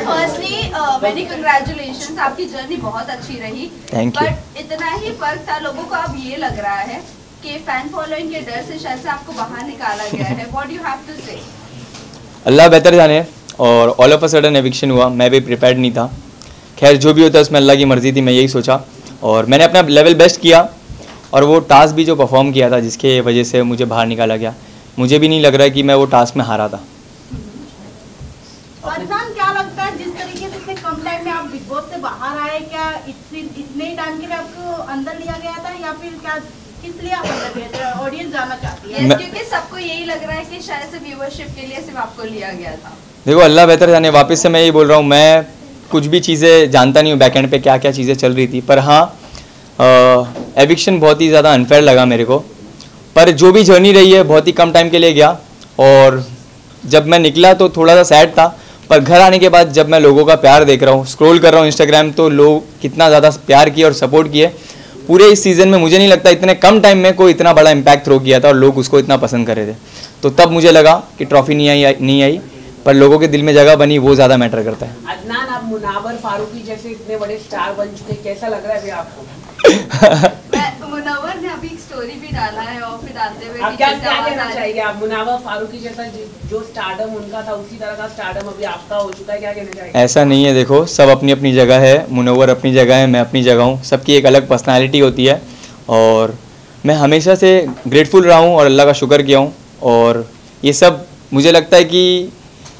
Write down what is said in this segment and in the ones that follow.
Firstly very congratulations, आपकी journey बहुत अच्छी रही। Thank you. बट इतना ही फर्क था, लोगों को अब ये लग रहा है कि फैन फॉलोइंग के डर से शायद से आपको बाहर निकाला गया है। व्हाट यू हैव टू से? अल्लाह बेहतर जाने, और all of a sudden eviction हुआ, मैं भी प्रिपेयर्ड नहीं था। खैर जो भी होता है उसमें अल्लाह की मर्ज़ी थी, मैं यही सोचा और मैंने अपना लेवल बेस्ट किया, और वो टास्क भी जो परफॉर्म किया था जिसके वजह से मुझे बाहर निकाला गया, मुझे भी नहीं लग रहा है कि मैं वो टास्क में हारा था। अदनान, क्या लगता है जिस तरीके से इतने कम टाइम में आप बिग बॉस से बाहर आए, क्या इतने टाइम के लिए आपको अंदर लिया गया था या फिर क्या, किस लिए आप अंदर गए थे? ऑडियंस जानना चाहती है। क्योंकि सबको यही लग रहा है कि शायद से व्यूअरशिप के लिए सिर्फ आपको लिया गया था। देखो अल्लाह बेहतर जाने, वापस से मैं यही बोल रहा हूँ, मैं कुछ भी चीज़ें जानता नहीं हूँ बैकएंड पे क्या क्या चीज़ें चल रही थी, पर हाँ एविक्शन बहुत ही ज़्यादा अनफेयर लगा मेरे को। पर जो भी जर्नी रही है बहुत ही कम टाइम के लिए गया, और जब मैं निकला तो थोड़ा सा सैड था, पर घर आने के बाद जब मैं लोगों का प्यार देख रहा हूँ, स्क्रॉल कर रहा हूँ इंस्टाग्राम, तो लोग कितना ज़्यादा प्यार किए और सपोर्ट किए। पूरे इस सीज़न में मुझे नहीं लगता इतने कम टाइम में कोई इतना बड़ा इम्पैक्ट थ्रो किया था और लोग उसको इतना पसंद कर रहे थे। तो तब मुझे लगा कि ट्रॉफी नहीं आई, पर लोगों के दिल में जगह बनी, वो ज़्यादा मैटर करता है। अदनान, आप मुनावर फारूकी जैसे इतने बड़े स्टार बन चुके, कैसा लग रहा है अभी आपको? मुनव्वर ने अभी एक स्टोरी भी डाला है और फिर डालते हुए आप क्या कहना चाहिए? आप मुनावर फारूकी जैसा जो स्टारडम उनका था उसी तरह का स्टारडम अभी आपका हो चुका है, क्या कहना चाहिए? ऐसा नहीं है, देखो सब अपनी अपनी जगह है, मुनव्वर अपनी जगह है, मैं अपनी जगह हूँ, सबकी एक अलग पर्सनालिटी होती है, और मैं हमेशा से ग्रेटफुल रहा हूँ और अल्लाह का शुक्र किया हूँ, और ये सब मुझे लगता है कि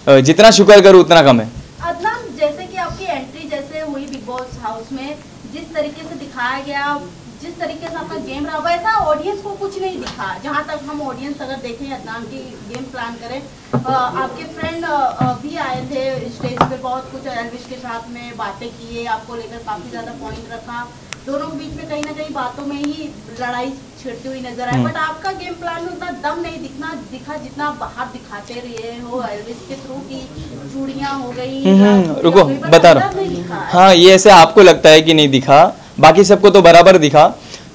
जितना शुक्र करूँ उतना कम है। अदनान, जैसे कि आपकी एंट्री जैसे हुई बिग बॉस हाउस में, जिस तरीके से दिखाया गया, जिस तरीके से आपका गेम रहा, वैसा ऑडियंस को कुछ नहीं दिखा। जहाँ तक हम ऑडियंस अगर देखें, अदनान की गेम प्लान करें, आपके फ्रेंड भी आए थे स्टेज पे, बहुत कुछ एल्विश के साथ में बातें किए, आपको लेकर काफ़ी ज़्यादा पॉइंट रखा, दोनों के बीच में कहीं ना कहीं बातों में ही लड़ाई छिड़ती हुई नजर आई। बट आपका गेम प्लान में उतना दम नहीं दिखा जितना बाहर दिखाते रहे हो, एल्विश के थ्रू की चूड़ियाँ हो गई। रुको बता रहा हूँ। हाँ, ये ऐसे आपको लगता है कि नहीं दिखा, बाकी सबको तो बराबर दिखा,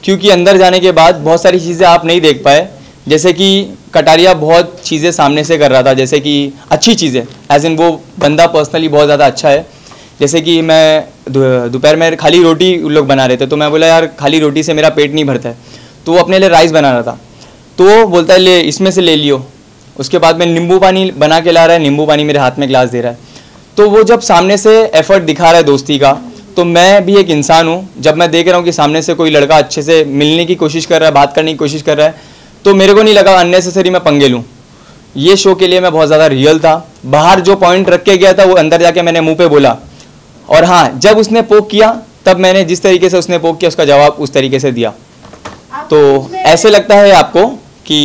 क्योंकि अंदर जाने के बाद बहुत सारी चीज़ें आप नहीं देख पाए। जैसे कि कटारिया बहुत चीज़ें सामने से कर रहा था, जैसे कि अच्छी चीज़ें, एज इन वो बंदा पर्सनली बहुत ज़्यादा अच्छा है। जैसे कि मैं दोपहर में खाली रोटी उन लोग बना रहे थे, तो मैं बोला यार खाली रोटी से मेरा पेट नहीं भरता है, तो वो अपने लिए राइस बना रहा था, तो वो बोलता है ले इसमें से ले लियो। उसके बाद में नींबू पानी बना के ला रहा है, नींबू पानी मेरे हाथ में ग्लास दे रहा है। तो वो जब सामने से एफर्ट दिखा रहा है दोस्ती का, तो मैं भी एक इंसान हूँ, जब मैं देख रहा हूँ कि सामने से कोई लड़का अच्छे से मिलने की कोशिश कर रहा है, बात करने की कोशिश कर रहा है, तो मेरे को नहीं लगा अननेसेसरी मैं पंगे लूँ। ये शो के लिए मैं बहुत ज़्यादा रियल था। बाहर जो पॉइंट रख के गया था वो अंदर जाके मैंने मुंह पे बोला, और हाँ जब उसने पोक किया तब मैंने जिस तरीके से उसने पोक किया उसका जवाब उस तरीके से दिया। तो ऐसे लगता है आपको कि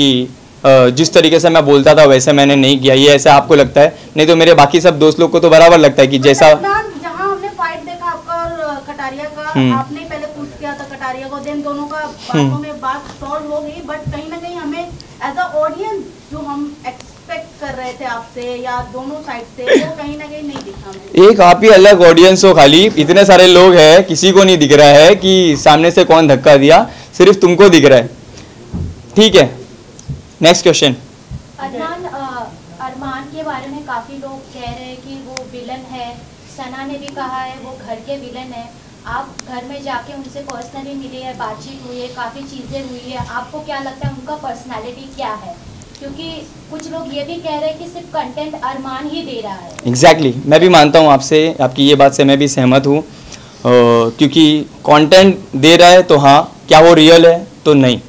जिस तरीके से मैं बोलता था वैसे मैंने नहीं किया, ये ऐसा आपको लगता है, नहीं तो मेरे बाकी सब दोस्त लोग को तो बराबर लगता है कि जैसा जहाँ हमने फाइट देखा आपका और कटारिया का, आपने पहले पूछ किया था कटारिया को, देन दोनों का बातों में बात सॉल्व हो गई, बट कहीं ना कहीं हमें एज अ ऑडियंस जो हम एक्सपेक्ट कर रहे थे आपसे या दोनों साइड से, वो कहीं ना कहीं नहीं दिखा। एक आप ही अलग ऑडियंस हो, खाली इतने सारे लोग हैं, किसी को नहीं दिख रहा है कि सामने से कौन धक्का दिया, सिर्फ तुमको दिख रहा है। ठीक है, नेक्स्ट क्वेश्चन। अदनान, अरमान के बारे में काफ़ी लोग कह रहे हैं कि वो विलन है, सना ने भी कहा है वो घर के विलन है। आप घर में जाके उनसे पर्सनली मिले हैं, बातचीत हुई है, काफ़ी चीज़ें हुई है, आपको क्या लगता है उनका पर्सनालिटी क्या है? क्योंकि कुछ लोग ये भी कह रहे हैं कि सिर्फ कंटेंट अरमान ही दे रहा है। एग्जैक्टली, मैं भी मानता हूँ आपसे, आपकी ये बात से मैं भी सहमत हूँ, क्योंकि कंटेंट दे रहा है तो हाँ, क्या वो रियल है तो नहीं।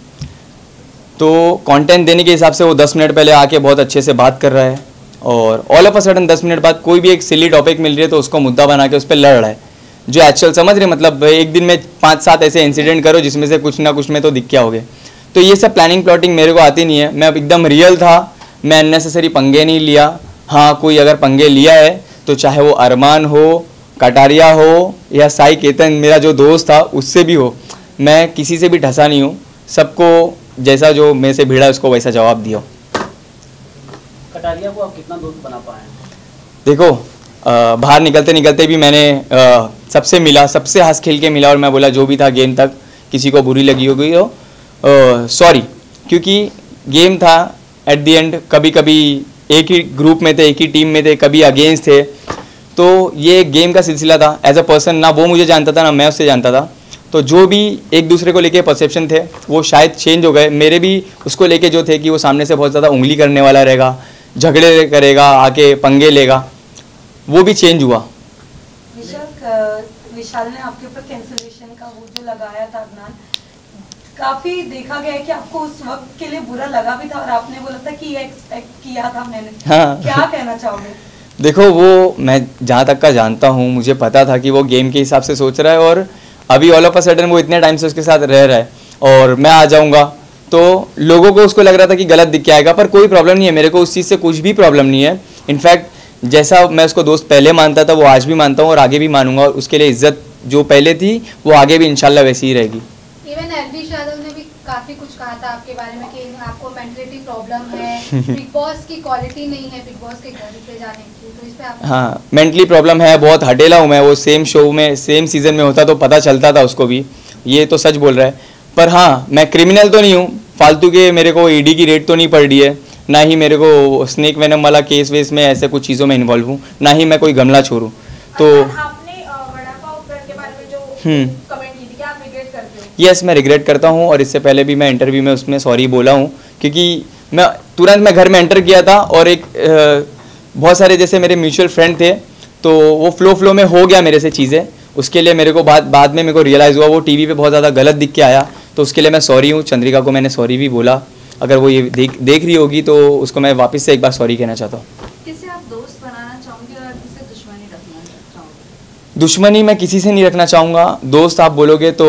तो कंटेंट देने के हिसाब से वो 10 मिनट पहले आके बहुत अच्छे से बात कर रहा है, और all of a sudden 10 minute बाद कोई भी एक सिली टॉपिक मिल रही है तो उसको मुद्दा बना के उस पर लड़ रहा है, जो एक्चुअल समझ रहे, मतलब एक दिन में 5-7 ऐसे इंसिडेंट करो जिसमें से कुछ ना कुछ में तो दिख क्या हो गए। तो ये सब प्लानिंग प्लॉटिंग मेरे को आती नहीं है, मैं एकदम रियल था, मैं अननेसेसरी पंगे नहीं लिया। हाँ, कोई अगर पंगे लिया है तो चाहे वो अरमान हो, कटारिया हो या साई केतन मेरा जो दोस्त था उससे भी हो, मैं किसी से भी ढसा नहीं हूँ, सबको जैसा जो मेरे से भिड़ा उसको वैसा जवाब दिया। कटारिया को आप कितना दोस्त बना पाए? देखो बाहर निकलते निकलते भी मैंने सबसे मिला, सबसे हंस खेल के मिला, और मैं बोला जो भी था गेम तक, किसी को बुरी लगी हो गई हो सॉरी, क्योंकि गेम था, एट द एंड कभी कभी एक ही ग्रुप में थे, एक ही टीम में थे, कभी अगेंस्ट थे। तो ये एक गेम का सिलसिला था। एज अ पर्सन ना वो मुझे जानता था ना मैं उससे जानता था। तो जो भी एक दूसरे को लेके परसेप्शन थे वो शायद चेंज हो गए। मेरे भी उसको लेके जो थे कि वो सामने से बहुत ज़्यादा उंगली करने वाला रहेगा, झगड़े करेगा, आके पंगे लेगा, वो भी चेंज हुआ। विशाल ने आपके ऊपर कैंसलेशन का वो जो लगाया था अदनान, काफी देखा गया है कि आपको उस वक्त के लिए बुरा लगा भी था और आपने बोला था कि ये एक्सपेक्ट किया था मैंने। हाँ। क्या कहना चाहोगे? देखो वो मैं जहाँ तक का जानता हूँ, मुझे पता था कि वो गेम के हिसाब से सोच रहा है और अभी ऑल ऑफ अ सडन वो इतने टाइम से उसके साथ रह रहा है और मैं आ जाऊँगा तो लोगों को उसको लग रहा था कि गलत दिख के आएगा, पर कोई प्रॉब्लम नहीं है, मेरे को उस चीज़ से कुछ भी प्रॉब्लम नहीं है। इनफैक्ट जैसा मैं उसको दोस्त पहले मानता था वो आज भी मानता हूँ और आगे भी मानूंगा और उसके लिए इज्जत जो पहले थी वो आगे भी इंशाल्लाह वैसी ही रहेगी। इवन एलवी यादव ने भी काफी कुछ कहा था आपके बारे में कि आपको मेंटलिटी प्रॉब्लम है, बिग बॉस की क्वालिटी नहीं है बिग बॉस के घर पे जाने की, तो इस पे आप? हाँ, मेंटली प्रॉब्लम है, बहुत हटेला हूँ मैं। वो सेम शो में सेम सीजन में होता तो पता चलता था उसको भी, ये तो सच बोल रहा है। पर हाँ, मैं क्रिमिनल तो नहीं हूँ, फालतू के मेरे को ईडी की रेड तो नहीं पड़ रही है, ना ही मेरे को स्नेक वेनम वाला केस वेस में ऐसे कुछ चीज़ों में इन्वॉल्व हूँ, ना ही मैं कोई गमला छोड़ूँ। तो आपने वड़ा पाव ब्रेड के बारे में जो कमेंट की थी, क्या आप रिग्रेट करते हो? यस, मैं रिग्रेट करता हूँ और इससे पहले भी मैं इंटरव्यू में उसमें सॉरी बोला हूँ क्योंकि मैं तुरंत घर में एंटर किया था और एक बहुत सारे जैसे मेरे म्यूचुअल फ्रेंड थे तो वो फ्लो में हो गया मेरे से चीज़ें, उसके लिए मेरे को बाद में मेरे को रियलाइज़ हुआ वो टीवी पे बहुत ज़्यादा गलत दिख के आया, तो उसके लिए मैं सॉरी हूँ। चंद्रिका को मैंने सॉरी भी बोला, अगर वो ये देख रही होगी तो उसको मैं वापस से एक बार सॉरी कहना चाहता हूँ। किसे आप दोस्त बनाना चाहोगे और किसे दुश्मनी रखना चाहोगे? दुश्मनी मैं किसी से नहीं रखना चाहूँगा। दोस्त आप बोलोगे तो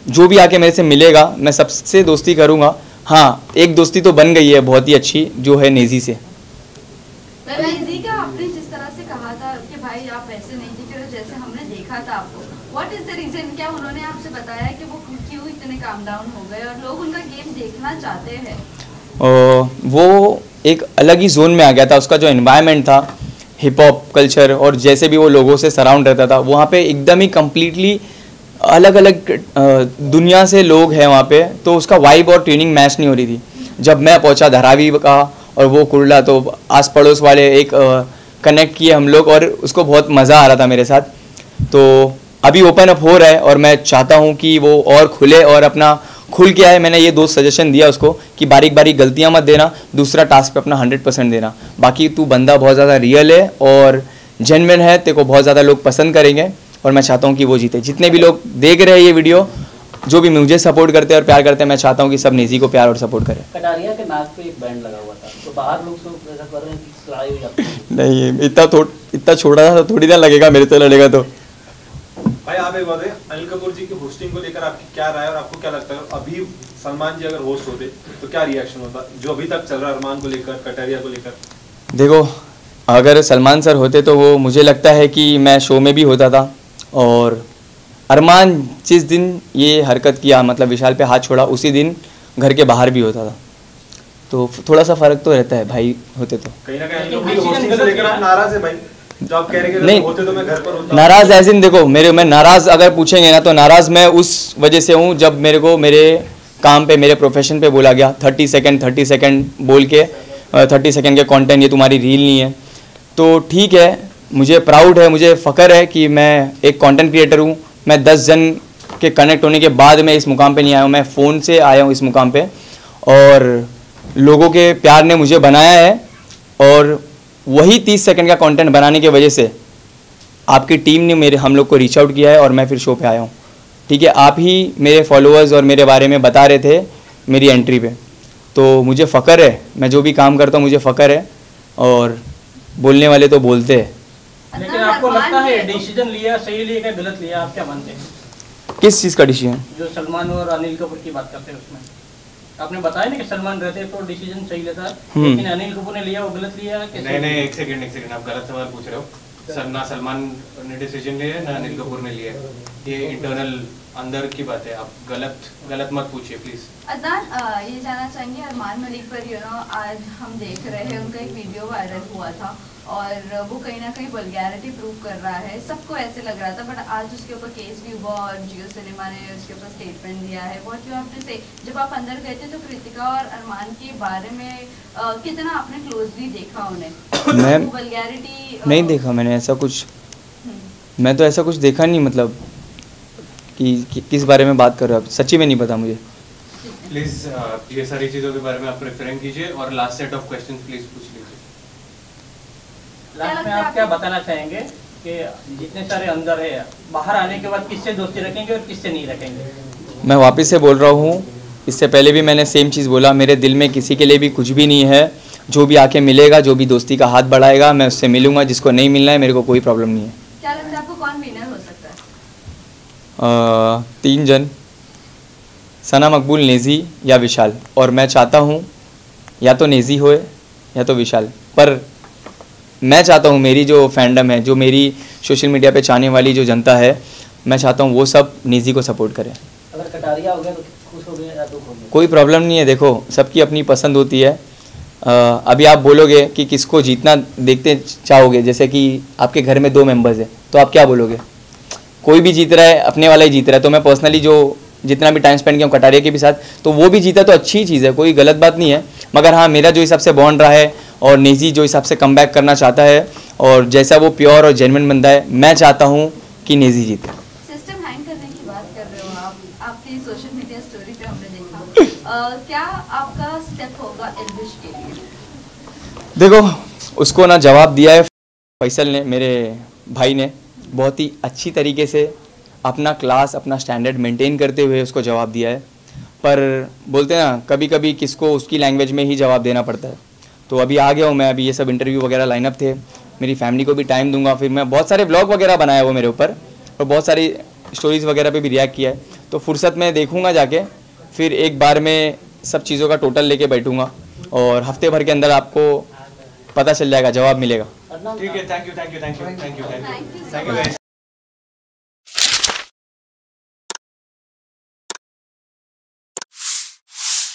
जो भी आके मेरे से मिलेगा मैं सबसे दोस्ती करूँगा। हाँ, एक दोस्ती तो बन गई है बहुत ही अच्छी, जो है नेजी से। नेजी का आपने जिस तरह से कहा था कि भाई आप वैसे नहीं दिख रहे जैसे हमने देखा था आपको, व्हाट इज द रीजन? क्या उन्होंने आपसे बताया कि वो क्यों इतने काम डाउन हो गए और लोग उनका गेम देखना चाहते हैं? वो एक अलग ही जोन में आ गया था, उसका जो एनवायरनमेंट था, हिप हॉप कल्चर और जैसे भी वो लोगों से सराउंड रहता था, वहाँ पे एकदम ही कम्प्लीटली अलग अलग दुनिया से लोग हैं वहाँ पे, तो उसका वाइब और ट्यूनिंग मैच नहीं हो रही थी। जब मैं पहुँचा धारावी का और वो कुर्ला, तो आस पड़ोस वाले एक कनेक्ट किए हम लोग और उसको बहुत मज़ा आ रहा था मेरे साथ। तो अभी ओपन अप हो रहा है और मैं चाहता हूँ कि वो और खुले और अपना खुल के आए। मैंने ये दो सजेशन दिया उसको कि बारीक बारीक गलतियाँ मत देना, दूसरा टास्क पे अपना 100% देना, बाकी तू बंदा बहुत ज़्यादा रियल है और जेन्युइन है, तेरे को बहुत ज़्यादा लोग पसंद करेंगे और मैं चाहता हूँ कि वो जीते। जितने भी लोग देख रहे हैं ये वीडियो, जो भी मुझे सपोर्ट करते हैं और प्यार करते हैं, मैं चाहता हूँ कि सब नेजी को प्यार और सपोर्ट करें। कटारिया के नाक पे एक बैंड लगा हुआ था, तो बाहर लोग सब ऐसा कर रहे हैं कि लड़ाई हुई आपकी। नहीं, इतना छोटा सा थोड़ी ना लगेगा, मेरे से लड़ेगा तो। भाई आप एक बात है, अनिल कपूर जी की होस्टिंग को लेकर आपकी क्या राय और आपको क्या लगता है अभी सलमान जी अगर होस्ट होते तो क्या रिएक्शन होता, जो अभी तक चल रहा है अरमान को लेकर, कटारिया को लेकर? देखो, अगर सलमान सर होते तो वो मुझे लगता है कि मैं शो में भी होता था, और अरमान जिस दिन ये हरकत किया, मतलब विशाल पे हाथ छोड़ा, उसी दिन घर के बाहर भी होता था। तो थोड़ा सा फर्क तो रहता है भाई, होते तो। कहीं ना कहीं होस्टिंग से लेकर आप नाराज है भाई, जो आप कह रहे हैं नहीं, होते तो मैं घर पर होता। नाराज ऐसे नहीं, देखो मैं नाराज अगर पूछेंगे ना तो नाराज मैं उस वजह से हूँ जब मेरे को मेरे काम पे, मेरे प्रोफेशन पे बोला गया 30 सेकंड बोल के 30 सेकंड के कंटेंट, ये तुम्हारी रील नहीं है। तो ठीक है, मुझे प्राउड है, मुझे फ़ख्र है कि मैं एक कंटेंट क्रिएटर हूँ। मैं 10 जन के कनेक्ट होने के बाद मैं इस मुकाम पे नहीं आया हूँ, मैं फ़ोन से आया हूँ इस मुकाम पे, और लोगों के प्यार ने मुझे बनाया है। और वही 30 सेकंड का कंटेंट बनाने की वजह से आपकी टीम ने हम लोग को रीच आउट किया है और मैं फिर शो पे आया हूँ। ठीक है, आप ही मेरे फॉलोअर्स और मेरे बारे में बता रहे थे मेरी एंट्री पे, तो मुझे फ़ख्र है, मैं जो भी काम करता हूँ मुझे फ़ख्र है, और बोलने वाले तो बोलते हैं। लेकिन आपको लगता है डिसीजन लिया सही लिया क्या गलत लिया, आप क्या मानते हैं? किस चीज़ का डिसीजन? जो सलमान और अनिल कपूर की बात करते हैं उसमें आपने बताया ना कि सलमान रहते तो डिसीजन सही लेता, लेकिन अनिल कपूर ने लिया वो गलत लिया। नहीं, एक सेकंड, आप गलत सवाल पूछ रहे हो। सर, ना सलमान ने डिसीजन लिया ना अनिल कपूर ने लिया, ये इंटरनल अंदर की बात है, आप गलत मत पूछिए प्लीज। अदनान, ये जानना चाहेंगे अरमान मलिक पर आज हम देख रहे हैं उनका एक वीडियो वायरल हुआ था और वो कहीं ना कहीं वल्गैरिटी प्रूव कर रहा है, सबको ऐसे लग रहा था। बट आज उसके ऊपर केस भी हुआ और जियो सिनेमा ने उसके ऊपर स्टेटमेंट दिया है। व्हाट यू हैव टू से, जब आप अंदर गए थे तो कृतिका और अरमान के बारे में कितना आपने क्लोजली देखा उन्हें? मैं वल्गैरिटी नहीं देखा मैंने ऐसा कुछ, मैं तो ऐसा कुछ देखा नहीं, मतलब कि किस बारे में बात कर रहे हो आप, सच्ची में नहीं पता मुझे। प्लीज ये सारी चीज़ों के बारे में आप रेफरेंस कीजिए और last set of questions please पूछ लीजिए। लास्ट में आप क्या बताना चाहेंगे कि जितने सारे अंदर है, बाहर आने के बाद किससे दोस्ती रखेंगे और किससे नहीं रखेंगे? मैं वापस से बोल रहा हूँ, इससे पहले भी मैंने सेम चीज़ बोला, मेरे दिल में किसी के लिए भी कुछ भी नहीं है। जो भी आके मिलेगा, जो भी दोस्ती का हाथ बढ़ाएगा, मैं उससे मिलूंगा। जिसको नहीं मिलना है, मेरे को कोई प्रॉब्लम नहीं है। क्या लगता है आपको कौन विनर हो सकता है? 3 जन, सना, मकबूल, नेजी या विशाल। और मैं चाहता हूँ या तो नेजी होए या तो विशाल, पर मैं चाहता हूँ मेरी जो फैंडम है, जो मेरी सोशल मीडिया पे चाहने वाली जो जनता है, मैं चाहता हूँ वो सब नेजी को सपोर्ट करें। अगर कटारिया हो गया तो खुश हो गए या दुख हो गया? कोई प्रॉब्लम नहीं है, देखो सबकी अपनी पसंद होती है। अभी आप बोलोगे कि किसको जीतना देखते चाहोगे, जैसे कि आपके घर में 2 मेंबर्स हैं, तो आप क्या बोलोगे? कोई भी जीत रहा है, अपने वाला ही जीत रहा है। तो मैं पर्सनली जो जितना भी टाइम स्पेंड किया हूँ कटारिया के भी साथ, तो वो भी जीता तो अच्छी चीज़ है, कोई गलत बात नहीं है। मगर हाँ, मेरा जो हिसाब से बॉन्ड रहा है और नेजी जो हिसाब से कम बैक करना चाहता है और जैसा वो प्योर और जेन्युइन बंदा है, मैं चाहता हूँ कि नेजी जीते। सिस्टम हैंग करने की बात कर रहे हो आप, आपकी सोशल मीडिया स्टोरी पे हमने देखा। क्या आपका स्टेप होगा एल्विश के लिए? देखो, उसको ना जवाब दिया है फैसल ने, मेरे भाई ने, बहुत ही अच्छी तरीके से अपना क्लास, अपना स्टैंडर्ड मेंटेन करते हुए उसको जवाब दिया है। पर बोलते हैं ना, कभी कभी किसको उसकी लैंग्वेज में ही जवाब देना पड़ता है। तो अभी आ गया हूँ मैं, अभी ये सब इंटरव्यू वगैरह लाइनअप थे, मेरी फैमिली को भी टाइम दूंगा। फिर मैं बहुत सारे व्लॉग वगैरह बनाया वो मेरे ऊपर, और बहुत सारी स्टोरीज़ वगैरह पे भी रिएक्ट किया है। तो फुर्सत में देखूंगा जाके, फिर एक बार में सब चीज़ों का टोटल लेके बैठूंगा और हफ्ते भर के अंदर आपको पता चल जाएगा, जवाब मिलेगा। ठीक है, थैंक यू।